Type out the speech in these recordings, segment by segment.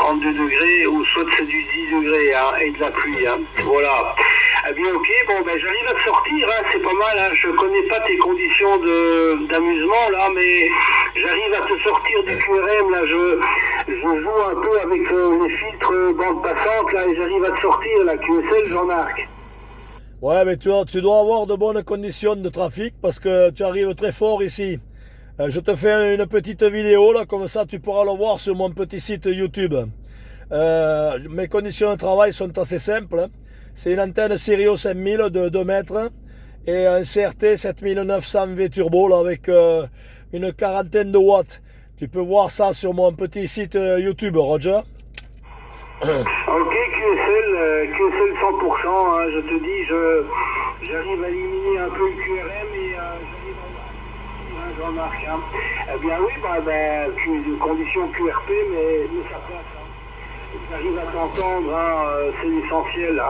32 degrés, ou soit c'est du 10 degrés et de la pluie. Voilà. Eh bien ok, bon ben j'arrive à te sortir, c'est pas mal, je connais pas tes conditions d'amusement là, mais j'arrive à te sortir du QRM, là, je joue un peu avec les filtres bande passante, là, et j'arrive à te sortir, la QSL Jean-Marc. Ouais, mais tu dois avoir de bonnes conditions de trafic parce que tu arrives très fort ici. Je te fais une petite vidéo, là, comme ça tu pourras le voir sur mon petit site YouTube. Mes conditions de travail sont assez simples. C'est une antenne Sirio 5000 de 2 mètres et un CRT 7900 V turbo là, avec une quarantaine de watts. Tu peux voir ça sur mon petit site YouTube, Roger. Ok, QSL 100%, je te dis, j'arrive à éliminer un peu le QRM et j'arrive à Jean-Marc. Eh bien oui, condition QRP, mais ça passe. J'arrive à t'entendre, c'est l'essentiel.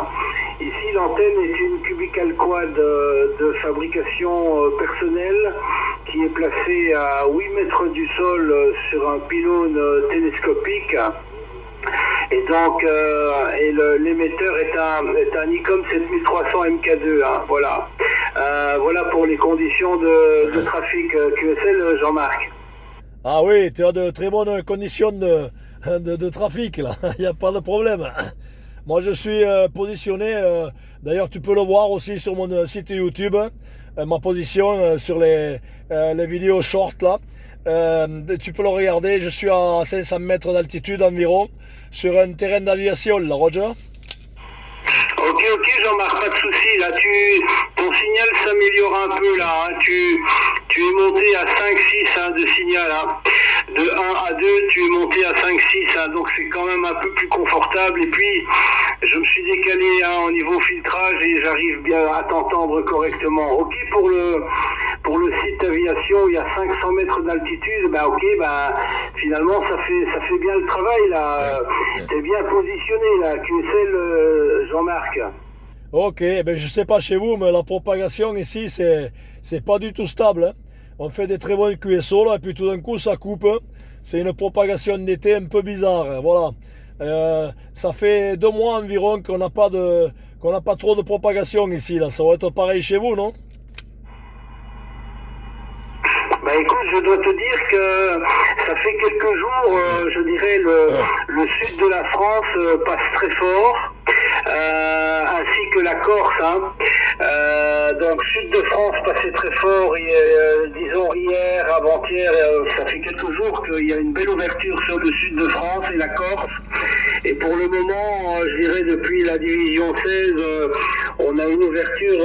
Ici, l'antenne est une cubical quad de fabrication personnelle qui est placée à 8 mètres du sol sur un pylône télescopique. Et donc, l'émetteur est un Nikon 7300 MK2. Voilà. Voilà pour les conditions de trafic QSL, Jean-Marc. Ah oui, tu as de très bonnes conditions de trafic là, il n'y a pas de problème. Moi je suis positionné, d'ailleurs tu peux le voir aussi sur mon site YouTube, ma position sur les vidéos short là. Tu peux le regarder, je suis à 500 mètres d'altitude environ, sur un terrain d'aviation là, Roger. Ok Jean-Marc, pas de souci. Là, ton signal s'améliore un peu là. Tu es monté à 5-6 de signal. De 1 à 2, tu es monté à 5-6. Donc c'est quand même un peu plus confortable. Et puis, je me suis décalé au niveau filtrage et j'arrive bien à t'entendre correctement. Ok, pour le site aviation, il y a 500 mètres d'altitude. Finalement, ça fait bien le travail là. T'es bien positionné là, QSL Jean-Marc. Ok, je sais pas chez vous, mais la propagation ici, c'est pas du tout stable. On fait des très bons QSO là, et puis tout d'un coup ça coupe. C'est une propagation d'été un peu bizarre. Voilà. Ça fait 2 mois environ qu'on n'a pas trop de propagation ici. Là. Ça va être pareil chez vous, non? Écoute, je dois te dire que ça fait quelques jours, je dirais, le sud de la France passe très fort, ainsi que la Corse. Donc sud de France passait très fort, disons hier, avant-hier, ça fait quelques jours qu'il y a une belle ouverture sur le sud de France et la Corse. Et pour le moment, je dirais depuis la division 16, on a une ouverture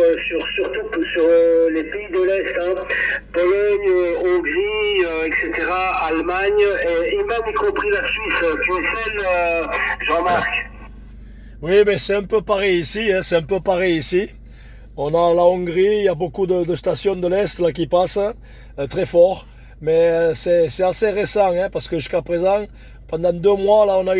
surtout sur les pays de l'Est, Pologne, Hongrie, etc., Allemagne, et même y compris la Suisse, QSL, Jean-Marc. Oui, mais c'est un peu pareil ici, On a la Hongrie, il y a beaucoup de stations de l'Est là, qui passent très fort. Mais c'est assez récent, parce que jusqu'à présent, pendant 2 mois, là, on a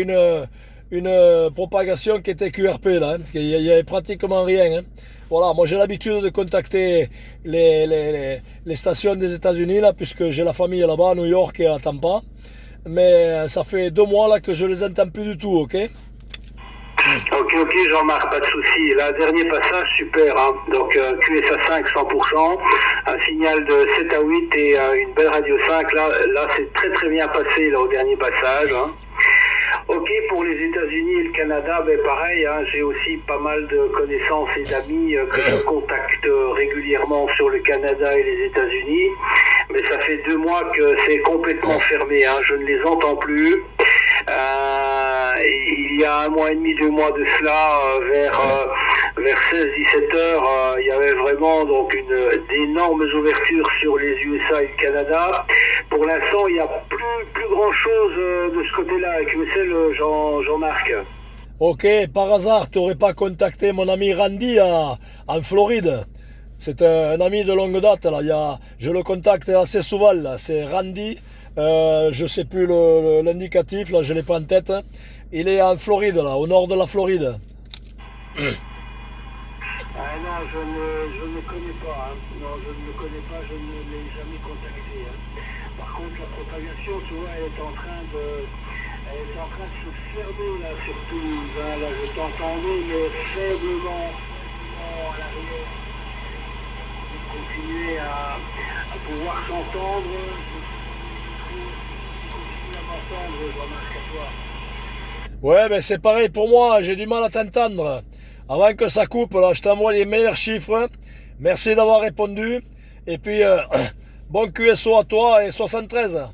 une propagation qui était QRP, là, il n'y avait pratiquement rien. Voilà, moi j'ai l'habitude de contacter les stations des États-Unis, là, puisque j'ai la famille là-bas, à New York et à Tampa. Mais ça fait 2 mois là, que je les entends plus du tout, ok? Ok Jean-Marc, pas de souci. Là, dernier passage, super. Donc QSA 5 100%, un signal de 7 à 8 et une belle radio 5. Là c'est très très bien passé là, au dernier passage. Ok, pour les États-Unis et le Canada, pareil, j'ai aussi pas mal de connaissances et d'amis que je contacte régulièrement sur le Canada et les États-Unis. Mais ça fait 2 mois que c'est complètement fermé, je ne les entends plus. Il y a 1 mois et demi, 2 mois de cela, vers 16-17 heures, il y avait vraiment donc d'énormes ouvertures sur les USA et le Canada. Pour l'instant, il n'y a plus grand chose de ce côté-là, avec Jean-Marc. Ok, par hasard, tu n'aurais pas contacté mon ami Randy en Floride? C'est un ami de longue date, là. Je le contacte assez souvent, là. C'est Randy, je ne sais plus l'indicatif, là, je ne l'ai pas en tête. Il est en Floride, là, au nord de la Floride. Non, je ne le connais pas. Non, je ne le connais pas, je ne l'ai jamais contacté. Par contre, la propagation, tu vois, elle est en train Elle est en train de se fermer là sur Toulouse. Hein. Là, je t'entendais, mais faiblement à l'arrière. On continuer à pouvoir s'entendre. Je continue à m'entendre, je remarque à toi. Ouais, ben c'est pareil pour moi, j'ai du mal à t'entendre. Avant que ça coupe, là, je t'envoie les meilleurs chiffres. Merci d'avoir répondu. Et puis, bon QSO à toi et 73.